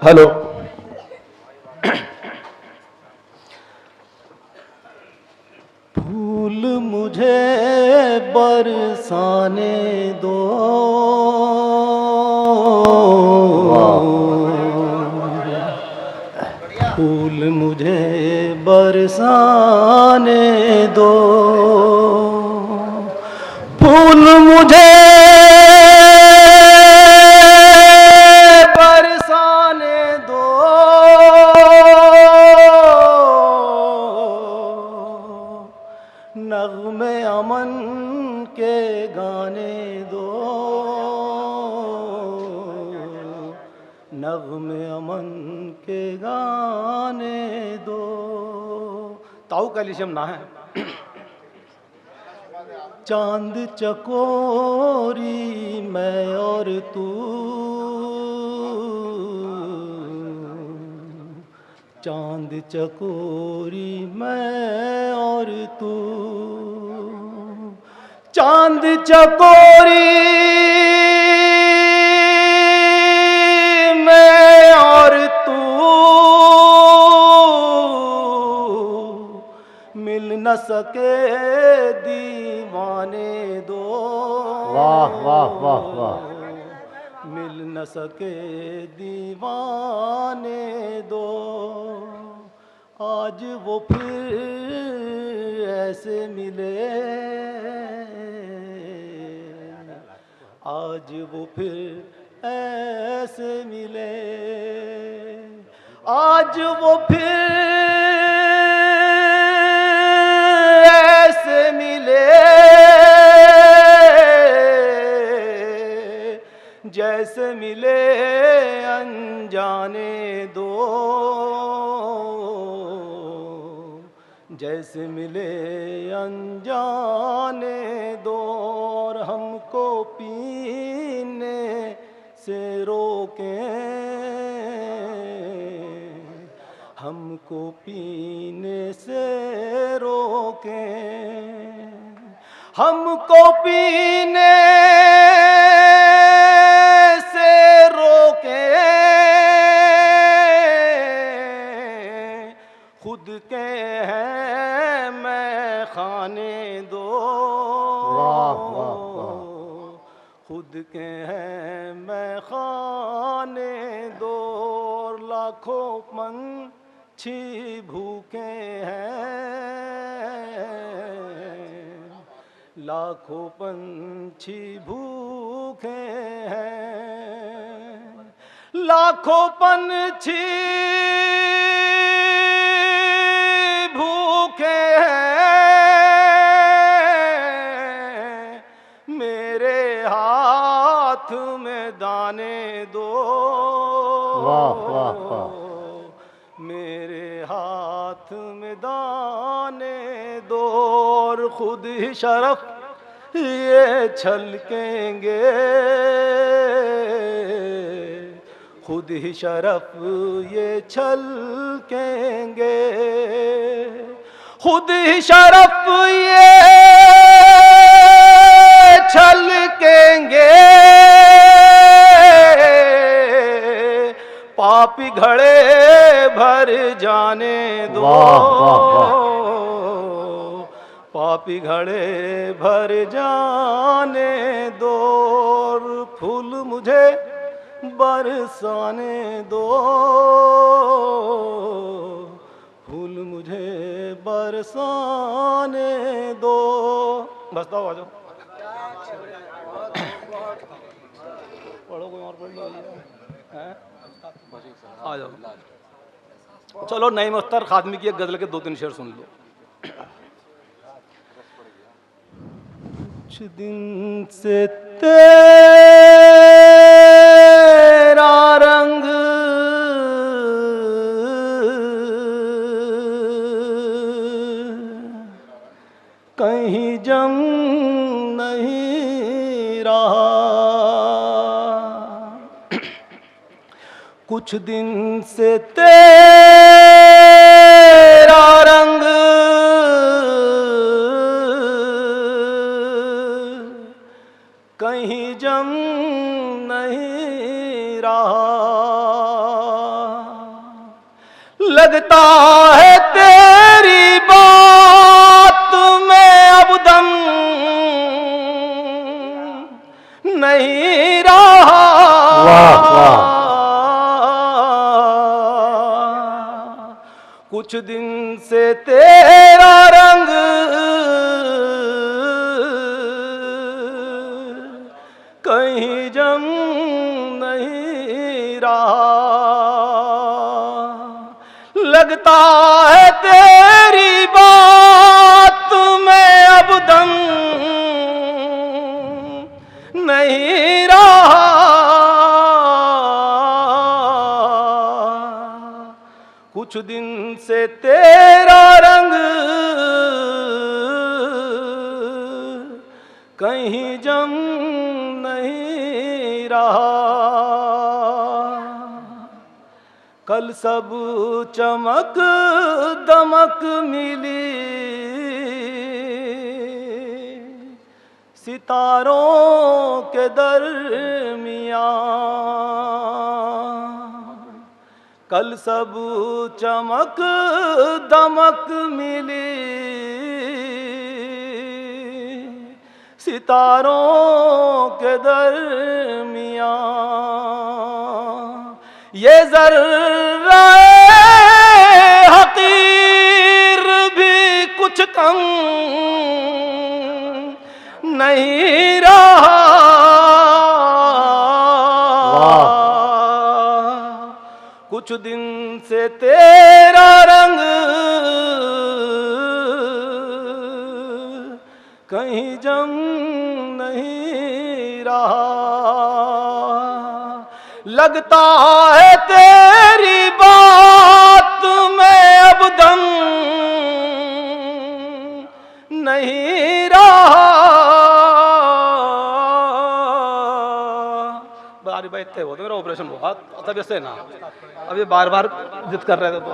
Hello. फूल मुझे बरसाने दो, फूल मुझे बरसाने दो, फूल मुझे बरसाने दो, नग़्मे अमन के गाने दो, नग़्मे अमन के गाने दो। ताऊ कैल्शियम ना है। चांद चकोरी मैं और तू, चांद चकोरी मैं और तू, चांद चकोरी मैं और तू, मिल न सके दीवाने दो। वाह वाह वाह वाह। मिल न सके दीवाने दो। आज वो फिर ऐसे मिले, आज वो फिर ऐसे मिले, आज वो फिर ऐसे मिले, जैसे मिले अनजाने दो, जैसे मिले अनजाने दो। और हमको पीने से रोकें, हमको पीने से रोकें, हमको पीने से रोकें, खुद के हैं मैं खाने दो। वाह वाह वाह। खुद के हैं मैं खाने दो। और लाखों पंछी भूखे हैं, लाखों पंछी भूखे हैं, लाखों पंछी भूखे हैं, मेरे हाथ में दाने दो। वाह वाह वाह। मेरे हाथ में दाने दो। और खुद ही शरफ ये छलकेंगे, खुद ही शरफ ये छलकेंगे, खुद ही शरफ ये छलकेंगे, पापी घड़े भर जाने दो। वाह वाह वाह। पापी घड़े भर जाने दो। और फूल मुझे बरसाने दो, फूल मुझे बरसाने दो। बस तो आ जाओ, पढ़ो, कोई और पढ़ लो, हैं? आ जाओ। चलो नई मुख्तार खादमी की एक गजल के 2-3 शेर सुन लो। कुछ दिन से तेरा रंग कहीं जम नहीं रहा, कुछ दिन से तेरा रंग कहीं जम नहीं रहा, लगता है तेरी बात में अब दम नहीं रहा। वाह वाह कुछ दिन से तेरा रंग कहीं जम नहीं रहा। लगता है तेरी बात में अब दम नहीं रहा। कुछ दिन से तेरा रंग कहीं जम नहीं रहा। कल सब चमक दमक मिली सितारों के दरमियाँ। कल सब चमक दमक मिली सितारों के दरमियाँ। ये ज़र्रा हक़ीर भी कुछ कम नहीं रहा। कुछ दिन से तेरा रंग कहीं जम नहीं रहा। लगता है तेरी बात में अब दम नहीं रहा। बारी बार इतने होते मेरा ऑपरेशन हुआ तब इससे ना, अब ये बार बार जिद कर रहे थे तो